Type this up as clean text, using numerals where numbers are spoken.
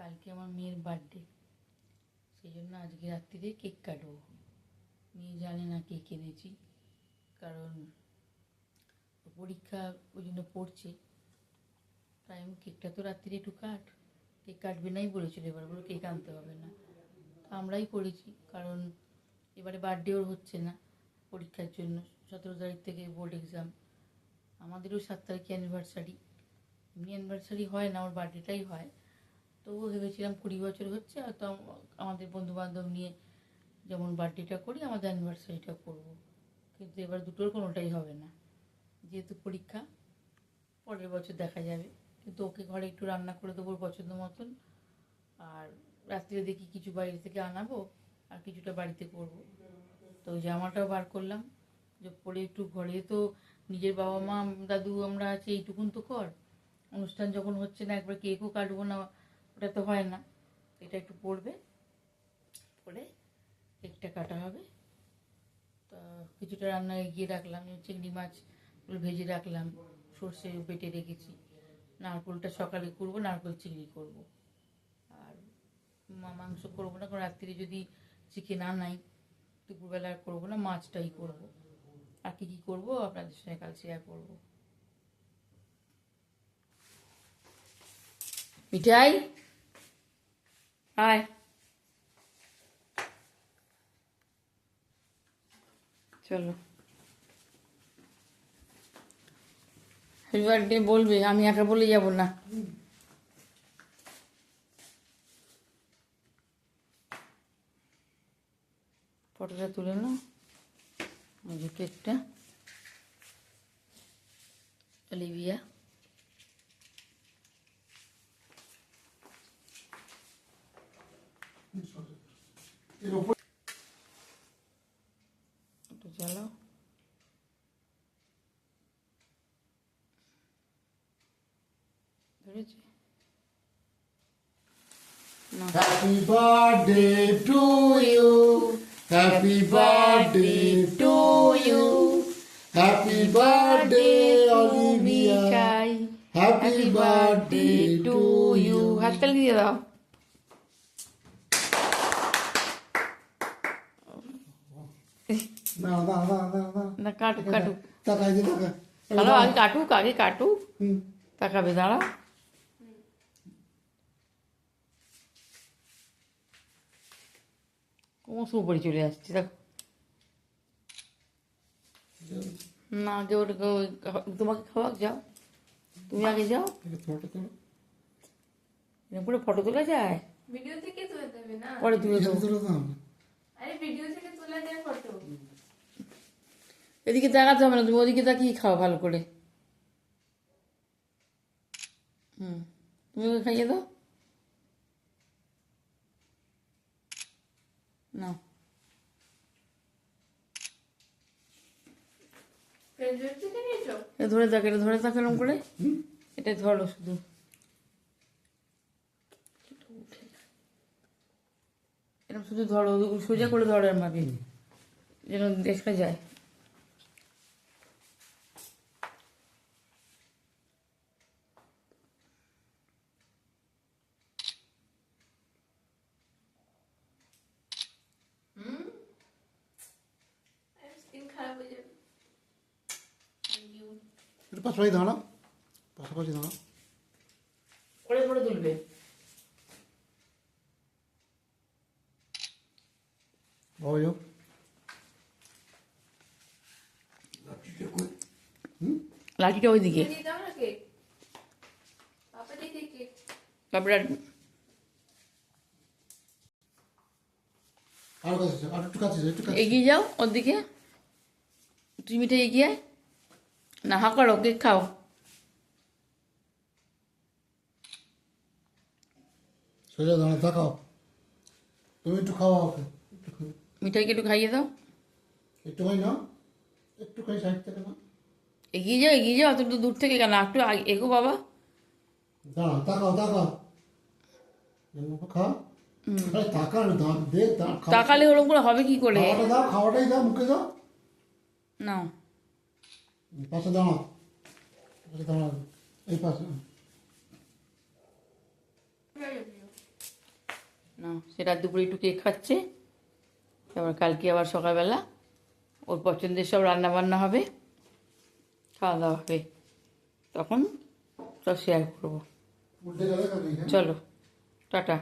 কালকে আমার মেয়ের বার্থডে, সেই জন্য আজকে রাত্রিরে কেক কাটবো। মেয়ে জানে না কেক এনেছি, কারণ পরীক্ষা ওই জন্য পড়ছে। তাই আমি কেকটা তো রাত্রিরে একটু কেক কাটবে নাই বলেছিল, এবার বলে কেক আনতে হবে না। আমরাই করেছি, কারণ এবারে বার্থডে ওর হচ্ছে না পরীক্ষার জন্য। 17 তারিখ থেকে বোর্ড এক্সাম, আমাদেরও 7 তারিখে অ্যানিভার্সারি। এমনি অ্যানিভার্সারি হয় না, ওর বার্থডেটাই হয়। তো ভেবেছিলাম 20 বছর হচ্ছে, আর তো আমাদের বন্ধুবান্ধব নিয়ে যেমন বার্থডেটা করি, আমাদের অ্যানিভার্সারিটা করব। কিন্তু এবার দুটোর কোনোটাই হবে না, যেহেতু পরীক্ষা। পরের বছর দেখা যাবে। কিন্তু ওকে ঘরে একটু রান্না করে দেবো ওর পছন্দ মতন, আর রাত্রে দেখি কিছু বাইরে থেকে আনাবো, আর কিছুটা বাড়িতে করব। তো জামাটাও বার করলাম যে পরে একটু, ঘরে তো নিজের বাবা মা দাদু আমরা আছি, এইটুকুন তো কর। অনুষ্ঠান যখন হচ্ছে না, একবার কেকও কাটবো না, ওটা তো হয় না। এটা একটু পড়বে, পরে কেকটা কাটা হবে। তা কিছুটা রান্না এগিয়ে রাখলাম, চিংড়ি মাছগুলো ভেজে রাখলাম, সর্ষে বেটে রেখেছি। নারকেলটা সকালে করবো, নারকেল চিংড়ি করব। আর মাংস করবো না, কারণ রাত্রিরে যদি চিকেন আনাই, দুপুরবেলা আর করবো না, মাছটাই করব। আর কি কি করবো আপনাদের সঙ্গে কাল শেয়ার করবো। মিঠাই আয়, চলো। হ্যাপি বার্থডে বলবে, আমি একা বলে যাব না। ফটোটা তুলে নাও, যে কেকটা অলিভিয়া। একটু জ্বালাও। ধরেছে? Happy birthday to you. Happy birthday to you. Happy birthday, Olivia. Happy birthday to you. হাততালি দিয়ে দাও। না না না না না না, কাটুক কাটুক। তাকাই দে তাকা। দাঁড়াও, আগে কাটুক, আগে কাটুক। তাকাবে, দাঁড়াও। ক্রমশ উপরে চলে আসছে, দেখো। না, আগে ওটা তোমাকে খাওয়াক, যাও তুমি আগে যাও। ফটো তোলো। এরকম করে ফটো তোলা যায়? ভিডিও থেকে তুলে দেবে না? পরে তুলে দেবো। আরে ভিডিও থেকে তোলা যায় ফটো। এদিকে তাকাতে হবে না, তুমি ওদিকে তাকিয়ে খাও ভালো করে। তুমি ওকে খাইয়ে দাও না। ফেসবুক থেকে নিয়েছো? এটা ধরে থাক, এটা ধরে থাক এরকম করে। এটা ধরো শুধু, এরকম শুধু ধরো, সোজা করে ধরো আমাকে, যেন দেখা যায়। স্কিন খারাপ হয়ে যাবে। একটু পাশাপাশি দাঁড়াও, পাশাপাশি দাঁড়াও। করে ধরে তুলবে। বাবা যাও। লাঠিটা ওইদিকে। দিয়ে দাও না কেক। পাপা দেখে কেক। তারপরে আর কাছে আর একটু কাছে একটু কাছে। এগিয়ে যাও ওর দিকে, তুমি মিঠে এগিয়ে আয়। না, হা করো, কেক খাও। সোজা দাঁড়া, তাকাও। তুমি একটু খাওয়া ওকে। মিঠাইকে একটু খাইয়ে দাও। একটু খাই না, একটু খাই সাইড থেকে না। এগিয়ে যাও, এগিয়ে যাও, অত দূর থেকে কেন, একটু এগো বাবা। দাঁড়া, তাকাও তাকাও। খা। আরে তাকা না, দাঁত দে, দাঁত খা। তাকালে ওরকম করে হবে কি করে? খাওয়াটা দাও, খাওয়াটাই দাও, মুখে দাও। না, পাশে দাঁড়াও, পাশে দাঁড়াও, এই পাশে। না সে রাত দুপুরে একটু কেক খাচ্ছে, তারপর কালকে আবার সকালবেলা ওর পছন্দের সব রান্না বান্না হবে, খাওয়া দাওয়া হবে, তখন সব শেয়ার করবো। উল্টে গেলে কেন এখানে? চলো টাটা।